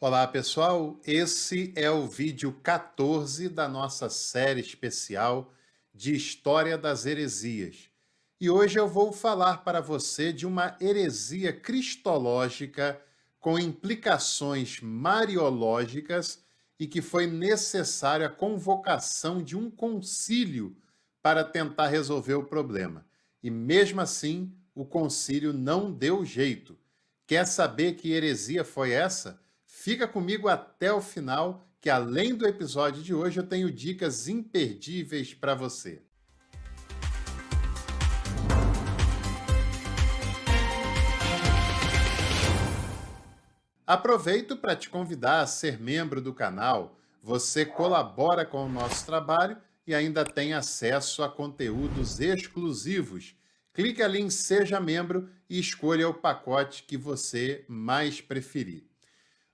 Olá, pessoal. Esse é o vídeo 14 da nossa série especial de História das Heresias. E hoje eu vou falar para você de uma heresia cristológica com implicações mariológicas e que foi necessária a convocação de um concílio para tentar resolver o problema. E mesmo assim, o concílio não deu jeito. Quer saber que heresia foi essa? Fica comigo até o final, que além do episódio de hoje, eu tenho dicas imperdíveis para você. Aproveito para te convidar a ser membro do canal. Você colabora com o nosso trabalho e ainda tem acesso a conteúdos exclusivos. Clique ali em Seja Membro e escolha o pacote que você mais preferir.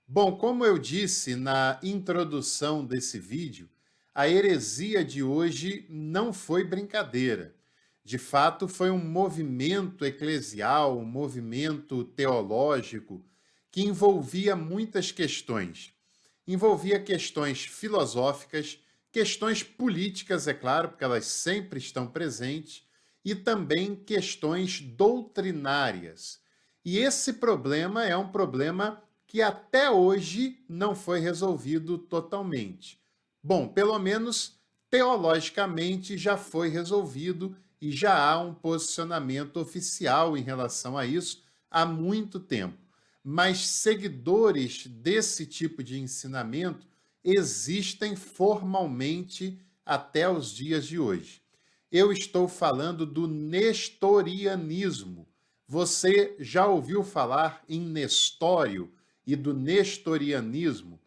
Bom, como eu disse na introdução desse vídeo, a heresia de hoje não foi brincadeira. De fato, foi um movimento eclesial, um movimento teológico que envolvia muitas questões. Envolvia questões filosóficas, questões políticas, é claro, porque elas sempre estão presentes, e também questões doutrinárias. E esse problema é um problema que até hoje não foi resolvido totalmente. Bom, pelo menos teologicamente já foi resolvido e já há um posicionamento oficial em relação a isso há muito tempo. Mas seguidores desse tipo de ensinamento existem formalmente até os dias de hoje. Eu estou falando do nestorianismo. Você já ouviu falar em Nestório e do nestorianismo?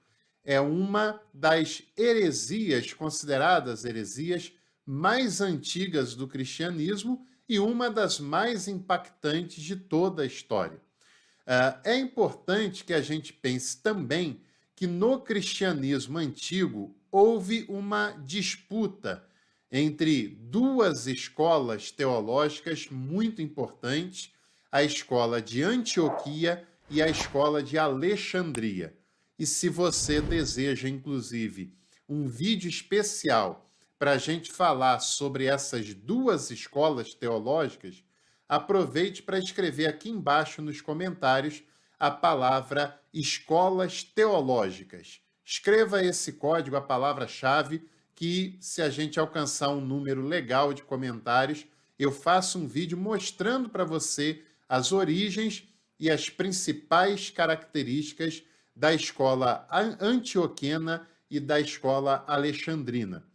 É uma das heresias, consideradas heresias mais antigas do cristianismo e uma das mais impactantes de toda a história. É importante que a gente pense também que no cristianismo antigo houve uma disputa entre duas escolas teológicas muito importantes, a escola de Antioquia e a escola de Alexandria. E se você deseja, inclusive, um vídeo especial para a gente falar sobre essas duas escolas teológicas, aproveite para escrever aqui embaixo nos comentários a palavra escolas teológicas. Escreva esse código, a palavra-chave, que se a gente alcançar um número legal de comentários, eu faço um vídeo mostrando para você as origens e as principais características da escola antioquena e da escola alexandrina.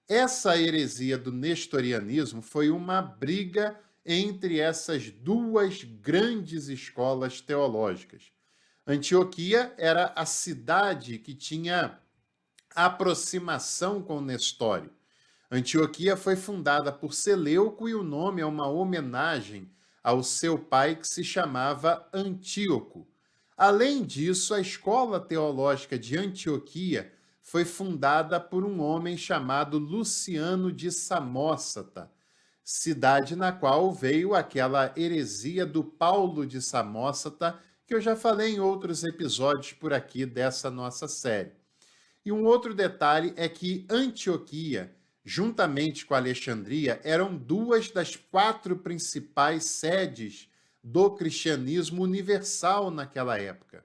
Essa heresia do nestorianismo foi uma briga entre essas duas grandes escolas teológicas. Antioquia era a cidade que tinha aproximação com Nestório. Antioquia foi fundada por Seleuco e o nome é uma homenagem ao seu pai que se chamava Antíoco. Além disso, a escola teológica de Antioquia foi fundada por um homem chamado Luciano de Samósata, cidade na qual veio aquela heresia do Paulo de Samósata, que eu já falei em outros episódios por aqui dessa nossa série. E um outro detalhe é que Antioquia, juntamente com Alexandria, eram duas das quatro principais sedes do cristianismo universal naquela época.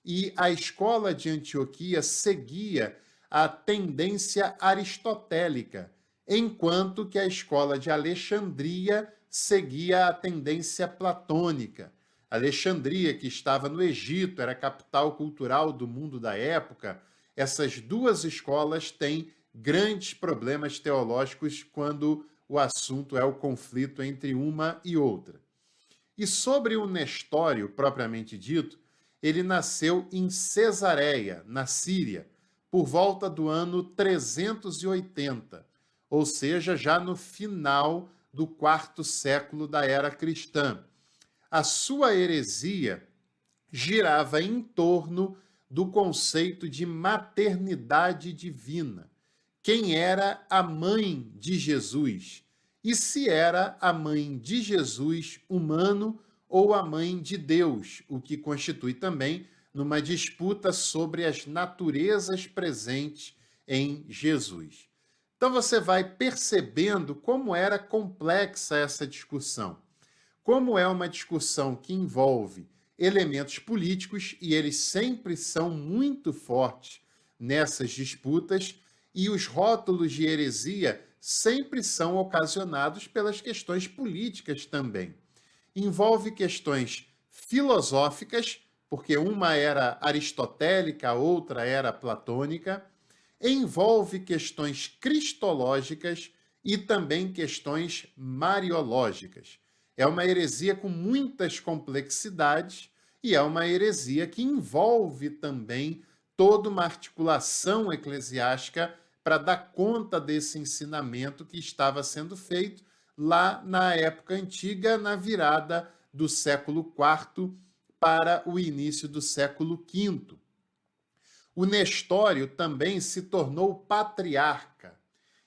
E a escola de Antioquia seguia a tendência aristotélica, enquanto que a escola de Alexandria seguia a tendência platônica. Alexandria, que estava no Egito, era a capital cultural do mundo da época. Essas duas escolas têm grandes problemas teológicos quando o assunto é o conflito entre uma e outra. E sobre o Nestório, propriamente dito, ele nasceu em Cesareia, na Síria, por volta do ano 380, ou seja, já no final do quarto século da era cristã. A sua heresia girava em torno do conceito de maternidade divina. Quem era a mãe de Jesus? E se era a mãe de Jesus humano ou a mãe de Deus, o que constitui também numa disputa sobre as naturezas presentes em Jesus. Então você vai percebendo como era complexa essa discussão. Como é uma discussão que envolve elementos políticos, e eles sempre são muito fortes nessas disputas, e os rótulos de heresia sempre são ocasionados pelas questões políticas também. Envolve questões filosóficas, porque uma era aristotélica, a outra era platônica, envolve questões cristológicas e também questões mariológicas. É uma heresia com muitas complexidades e é uma heresia que envolve também toda uma articulação eclesiástica para dar conta desse ensinamento que estava sendo feito lá na época antiga, na virada do século IV para o início do século V. O Nestório também se tornou patriarca.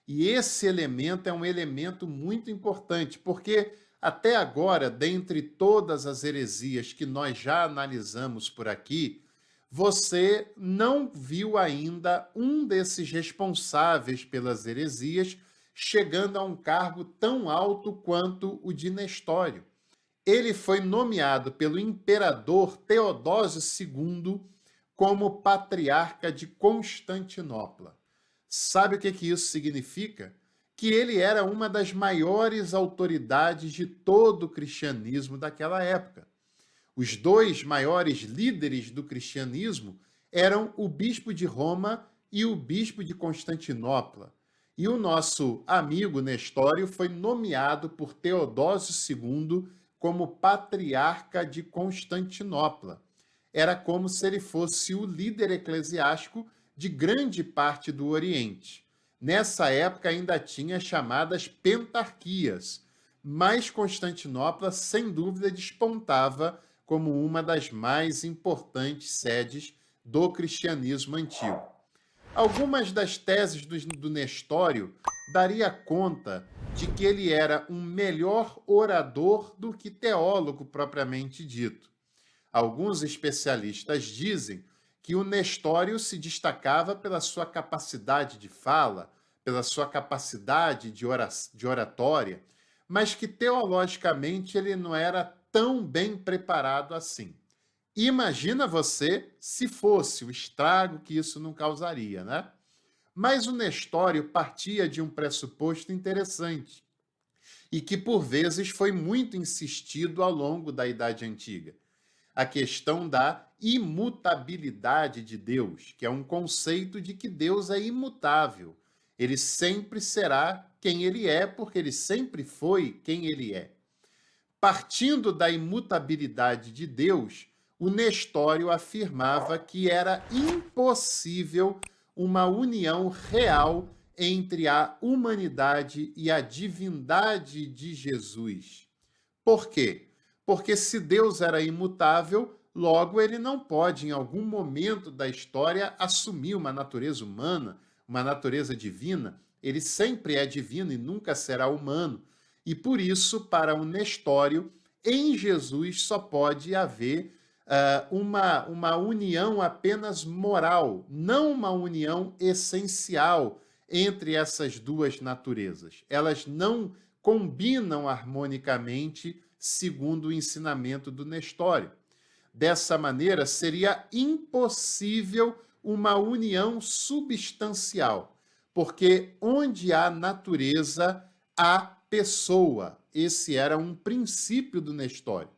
E esse elemento é um elemento muito importante, porque até agora, dentre todas as heresias que nós já analisamos por aqui, você não viu ainda um desses responsáveis pelas heresias chegando a um cargo tão alto quanto o de Nestório. Ele foi nomeado pelo imperador Teodósio II como patriarca de Constantinopla. Sabe o que isso significa? Que ele era uma das maiores autoridades de todo o cristianismo daquela época. Os dois maiores líderes do cristianismo eram o bispo de Roma e o bispo de Constantinopla. E o nosso amigo Nestório foi nomeado por Teodósio II como patriarca de Constantinopla. Era como se ele fosse o líder eclesiástico de grande parte do Oriente. Nessa época ainda tinha chamadas pentarquias, mas Constantinopla, sem dúvida, despontava como uma das mais importantes sedes do cristianismo antigo. Algumas das teses do Nestório daria conta de que ele era um melhor orador do que teólogo propriamente dito. Alguns especialistas dizem que o Nestório se destacava pela sua capacidade de fala, pela sua capacidade de oratória, mas que teologicamente ele não era tão bem preparado assim. Imagina você se fosse o estrago que isso não causaria, né? Mas o Nestório partia de um pressuposto interessante e que, por vezes, foi muito insistido ao longo da Idade Antiga. A questão da imutabilidade de Deus, que é um conceito de que Deus é imutável. Ele sempre será quem ele é, porque ele sempre foi quem ele é. Partindo da imutabilidade de Deus, o Nestório afirmava que era impossível uma união real entre a humanidade e a divindade de Jesus. Por quê? Porque se Deus era imutável, logo ele não pode, em algum momento da história, assumir uma natureza humana, uma natureza divina. Ele sempre é divino e nunca será humano. E por isso, para o Nestório, em Jesus só pode haver uma união apenas moral, não uma união essencial entre essas duas naturezas. Elas não combinam harmonicamente segundo o ensinamento do Nestório. Dessa maneira, seria impossível uma união substancial, porque onde há natureza, há pessoa. Esse era um princípio do Nestório.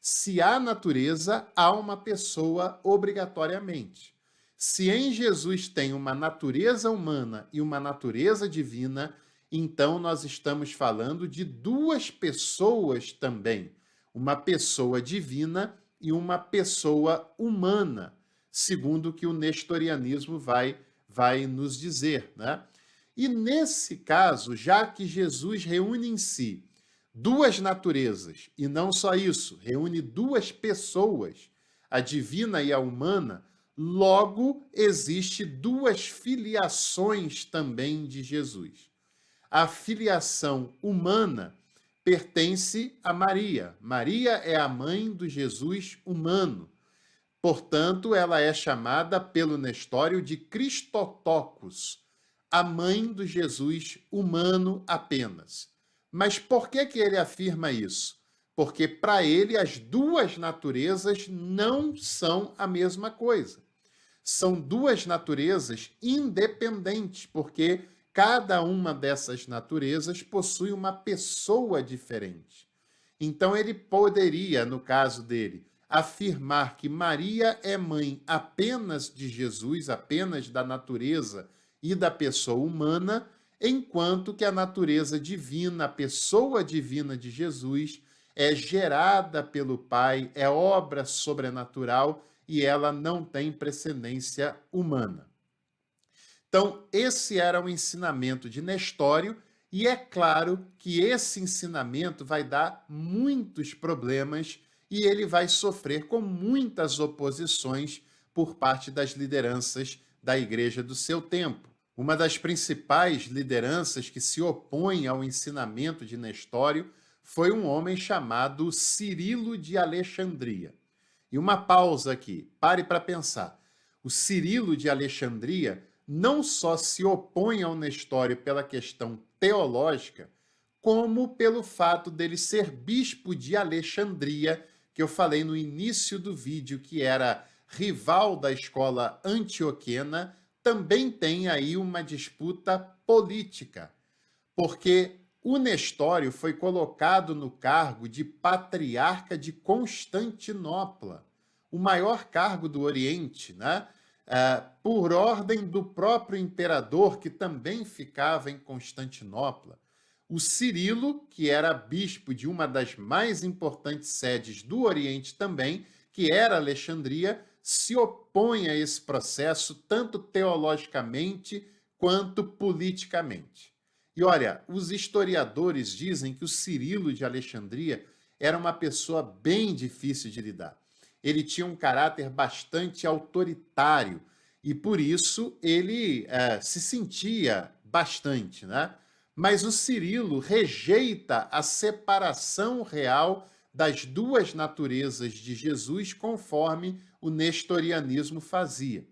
Se há natureza, há uma pessoa obrigatoriamente. Se em Jesus tem uma natureza humana e uma natureza divina, então nós estamos falando de duas pessoas também, uma pessoa divina e uma pessoa humana, segundo o que o nestorianismo vai nos dizer, né? E nesse caso, já que Jesus reúne em si duas naturezas, e não só isso, reúne duas pessoas, a divina e a humana, logo existe duas filiações também de Jesus. A filiação humana pertence a Maria. Maria é a mãe do Jesus humano. Portanto, ela é chamada pelo Nestório de Cristotocos, a mãe do Jesus humano apenas. Mas por que ele afirma isso? Porque para ele as duas naturezas não são a mesma coisa. São duas naturezas independentes, porque cada uma dessas naturezas possui uma pessoa diferente. Então ele poderia, no caso dele, afirmar que Maria é mãe apenas de Jesus, apenas da natureza e da pessoa humana, enquanto que a natureza divina, a pessoa divina de Jesus, é gerada pelo Pai, é obra sobrenatural e ela não tem precedência humana. Então, esse era o ensinamento de Nestório, e é claro que esse ensinamento vai dar muitos problemas e ele vai sofrer com muitas oposições por parte das lideranças da igreja do seu tempo. Uma das principais lideranças que se opõe ao ensinamento de Nestório foi um homem chamado Cirilo de Alexandria. E uma pausa aqui, pare para pensar. O Cirilo de Alexandria não só se opõe ao Nestório pela questão teológica, como pelo fato dele ser bispo de Alexandria, que eu falei no início do vídeo, que era rival da escola antioquena, também tem aí uma disputa política, porque o Nestório foi colocado no cargo de patriarca de Constantinopla, o maior cargo do Oriente, né? Por ordem do próprio imperador, que também ficava em Constantinopla. O Cirilo, que era bispo de uma das mais importantes sedes do Oriente também, que era Alexandria, se opõe a esse processo, tanto teologicamente quanto politicamente. E olha, os historiadores dizem que o Cirilo de Alexandria era uma pessoa bem difícil de lidar. Ele tinha um caráter bastante autoritário e, por isso, ele se sentia bastante, né? Mas o Cirilo rejeita a separação real das duas naturezas de Jesus, conforme o nestorianismo fazia.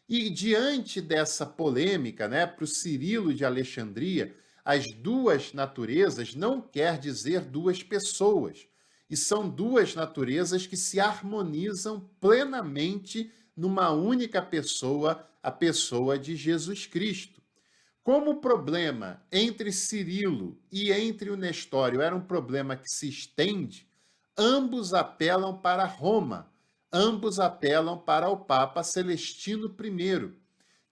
E diante dessa polêmica, né, para o Cirilo de Alexandria, as duas naturezas não quer dizer duas pessoas. E são duas naturezas que se harmonizam plenamente numa única pessoa, a pessoa de Jesus Cristo. Como o problema entre Cirilo e entre o Nestório era um problema que se estende, ambos apelam para Roma, ambos apelam para o Papa Celestino I,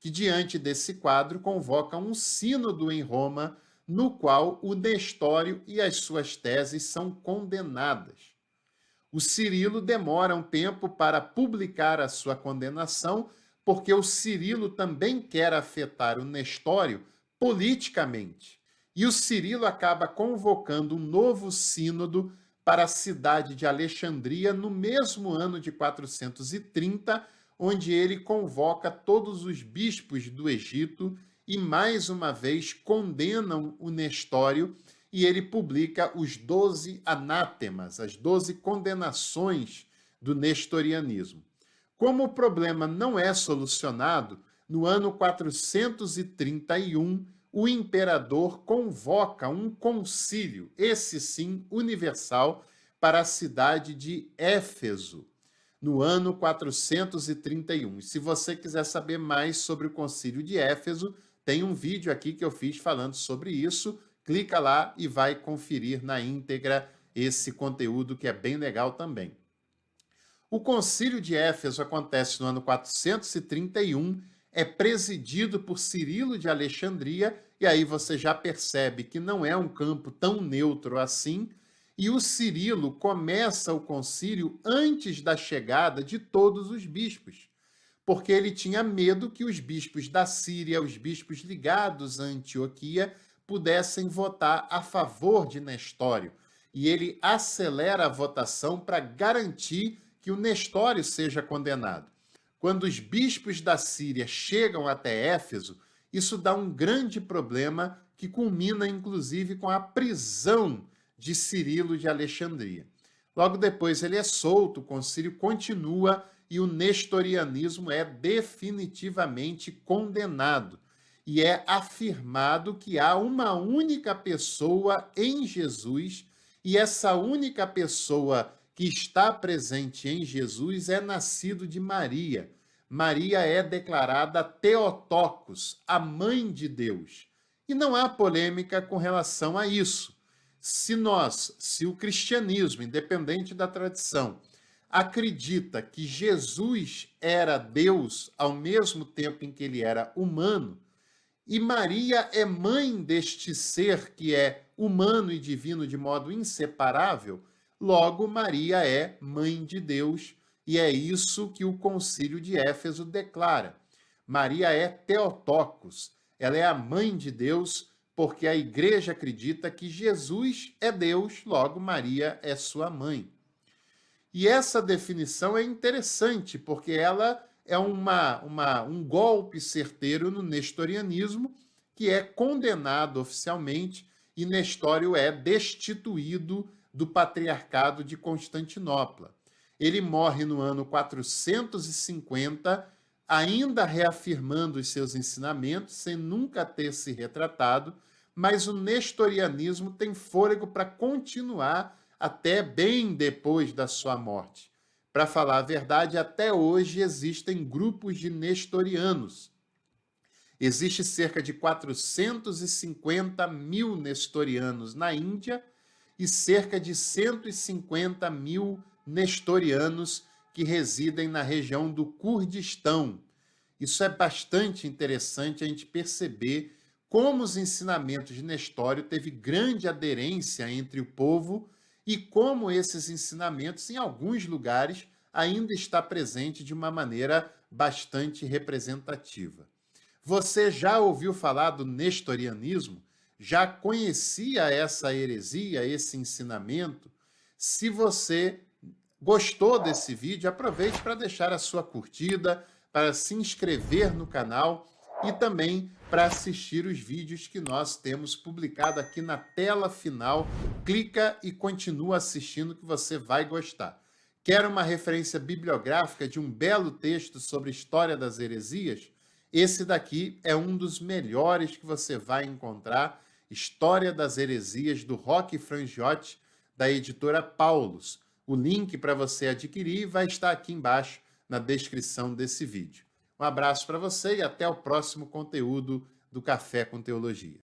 que diante desse quadro convoca um sínodo em Roma, no qual o Nestório e as suas teses são condenadas. O Cirilo demora um tempo para publicar a sua condenação, porque o Cirilo também quer afetar o Nestório politicamente. E o Cirilo acaba convocando um novo sínodo para a cidade de Alexandria no mesmo ano de 430, onde ele convoca todos os bispos do Egito e, mais uma vez, condenam o Nestório e ele publica os 12 anátemas, as 12 condenações do nestorianismo. Como o problema não é solucionado, no ano 431, o imperador convoca um concílio, esse sim universal, para a cidade de Éfeso, no ano 431. E se você quiser saber mais sobre o concílio de Éfeso, tem um vídeo aqui que eu fiz falando sobre isso. Clica lá e vai conferir na íntegra esse conteúdo que é bem legal também. O concílio de Éfeso acontece no ano 431, é presidido por Cirilo de Alexandria, e aí você já percebe que não é um campo tão neutro assim, e o Cirilo começa o concílio antes da chegada de todos os bispos, porque ele tinha medo que os bispos da Síria, os bispos ligados à Antioquia, pudessem votar a favor de Nestório. E ele acelera a votação para garantir que o Nestório seja condenado. Quando os bispos da Síria chegam até Éfeso, isso dá um grande problema que culmina, inclusive, com a prisão de Cirilo de Alexandria. Logo depois ele é solto, o concílio continua e o nestorianismo é definitivamente condenado. E é afirmado que há uma única pessoa em Jesus, e essa única pessoa que está presente em Jesus é nascido de Maria. Maria é declarada Theotokos, a mãe de Deus. E não há polêmica com relação a isso. Se o cristianismo, independente da tradição, acredita que Jesus era Deus ao mesmo tempo em que ele era humano, e Maria é mãe deste ser que é humano e divino de modo inseparável, logo Maria é mãe de Deus, e é isso que o Concílio de Éfeso declara. Maria é Theotokos, ela é a mãe de Deus, porque a igreja acredita que Jesus é Deus, logo Maria é sua mãe. E essa definição é interessante, porque ela é um golpe certeiro no nestorianismo, que é condenado oficialmente, e Nestório é destituído do patriarcado de Constantinopla. Ele morre no ano 450, ainda reafirmando os seus ensinamentos, sem nunca ter se retratado, mas o nestorianismo tem fôlego para continuar até bem depois da sua morte. Para falar a verdade, até hoje existem grupos de nestorianos. Existe cerca de 450 mil nestorianos na Índia e cerca de 150 mil nestorianos que residem na região do Kurdistão. Isso é bastante interessante a gente perceber como os ensinamentos de Nestório teve grande aderência entre o povo e como esses ensinamentos, em alguns lugares, ainda está presente de uma maneira bastante representativa. Você já ouviu falar do nestorianismo? Já conhecia essa heresia, esse ensinamento? Se você gostou desse vídeo, aproveite para deixar a sua curtida, para se inscrever no canal e também para assistir os vídeos que nós temos publicado aqui na tela final. Clica e continua assistindo que você vai gostar. Quer uma referência bibliográfica de um belo texto sobre história das heresias? Esse daqui é um dos melhores que você vai encontrar, História das Heresias, do Roque Frangiotti, da editora Paulus. O link para você adquirir vai estar aqui embaixo na descrição desse vídeo. Um abraço para você e até o próximo conteúdo do Café com Teologia.